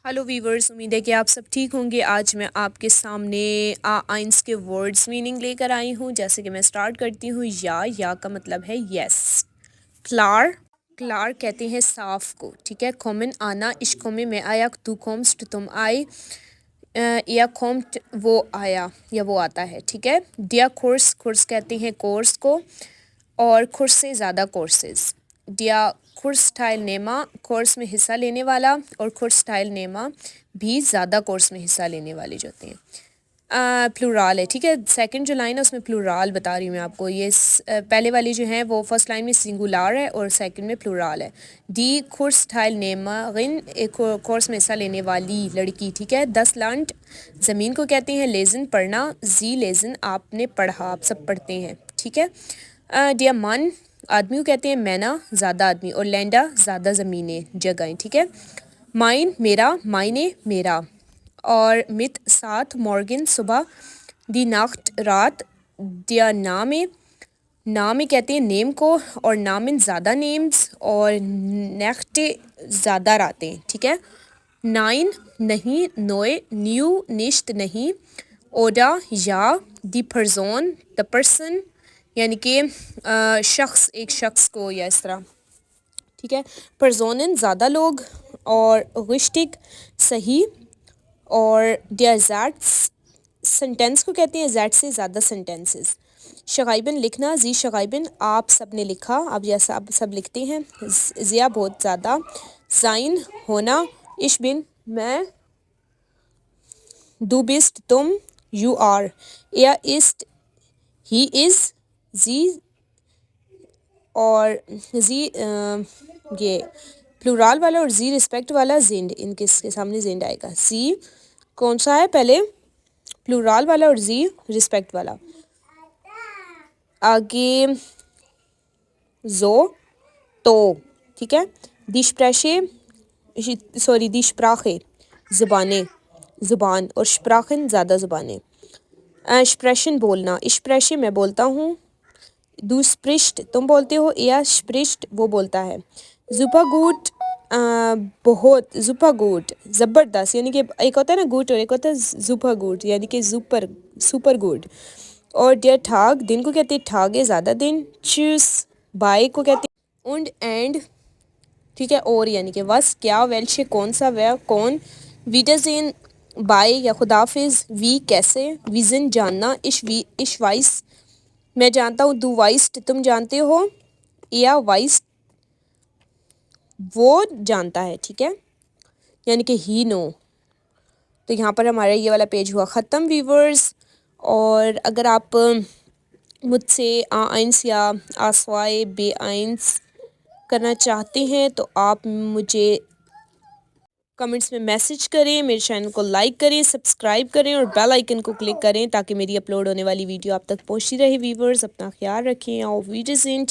Hello viewers, उम्मीद है कि आप सब ठीक होंगे। आज मैं आपके सामने आइंस के वर्ड्स मीनिंग लेकर आई हूँ। जैसे कि मैं स्टार्ट करती हूँ। या का मतलब है यस। क्लार क्लार कहते हैं साफ को, ठीक है। कॉमन आना, इश्कों में आया, तू कॉम्स्ट तुम आए, या कॉम्ट वो आया या वो आता है, ठीक है। डिया कोर्स कोर्स कहते हैं कोर्स को, और खुर्स से ज़्यादा कोर्सेज। डिया खुर्स स्टाइल नेमा, कोर्स में हिस्सा लेने वाला, और खुर्स स्टाइल नेमा भी ज़्यादा कोर्स में हिस्सा लेने वाले जो होते हैं। प्लूराल है, ठीक है। सेकंड जो लाइन है उसमें प्लूराल बता रही हूँ मैं आपको। ये पहले वाली जो है वो फर्स्ट लाइन में सिंगुलार है और सेकंड में प्लूराल है। डी खुर्स स्टाइल नेमा गिन, एक कोर्स में हिस्सा लेने वाली लड़की, ठीक है। 10 लांट ज़मीन को कहते हैं। लेज़न पढ़ना, जी लेज़न आपने पढ़ा, आप सब पढ़ते हैं, ठीक है। डिया मन आदमी को कहते हैं। मैना ज़्यादा आदमी, और लैंडा ज़्यादा ज़मीनें जगहें, ठीक है। माइन मेरा, मायने मेरा, और मित साथ, मॉर्गन सुबह, दी नाख्त रात, दिया नामे कहते हैं नेम को, और नामिन ज़्यादा नेम्स, और नेख्टे ज़्यादा रातें, ठीक है। नाइन नहीं, नोए न्यू निश्त नहीं, ओडा या, दी पर्सन द पर्सन यानी कि शख्स, एक शख्स को या इस तरह, ठीक है। पर्सोनन ज़्यादा लोग, और गुश्तिक सही, और डियाज़ाट्स सेंटेंस को कहते हैं। ज़ैट से ज़्यादा सेंटेंसेस। शगाइबन लिखना, जी शगाइबन आप सब ने लिखा, आप जैसा आप सब लिखते हैं। ज़िया बहुत ज़्यादा। ज़ाइन होना, इश्बिन मैं, दू बिस्ट तुम, यू आर, या इस्ट ही इज़, जी, और जी ये प्लूराल वाला और जी रिस्पेक्ट वाला जिंड, इनके इसके सामने जिंड आएगा। जी कौन सा है पहले, प्लूराल वाला, और जी रिस्पेक्ट वाला। आगे जो तो, ठीक है। दिशप्रेशे सॉरी दिशप्राखे ज़ुबानें, ज़ुबान, और स्प्राखन ज़्यादा ज़ुबानें। स्प्रेशन बोलना, इश्प्रेशे मैं बोलता हूँ, दू स्प्रिश्ट तुम बोलते हो, या स्प्रिश्ट वो बोलता है। जुपा गुड बहुत, जुपा गुड ज़बरदस्त, यानी कि एक होता है ना गुड और एक होता है जुपा गुड, यानी कि सुपर सुपर गुड। और डियर ठाग दिन को कहते हैं ठागे ज़्यादा दिन। चूस बाय को कहते हैं उंड एंड, ठीक है, और यानी कि वस क्या, वेल्शे कौन सा, वह कौन, वीडरजेन बाय या खुदाफिज, वी कैसे, विजन जानना, इश वाइस मैं जानता हूँ, दू वाइस्ट तुम जानते हो, या वाइस वो जानता है, ठीक है, यानी कि ही नो। तो यहाँ पर हमारा ये वाला पेज हुआ ख़त्म वीवर्स। और अगर आप मुझसे आइंस या आसवाए बे आइंस करना चाहते हैं तो आप मुझे कमेंट्स में मैसेज करें, मेरे चैनल को लाइक करें, सब्सक्राइब करें, और बेल आइकन को क्लिक करें ताकि मेरी अपलोड होने वाली वीडियो आप तक पहुँचती रहे। वीवर्स अपना ख्याल रखें। और वीडियोज़ इन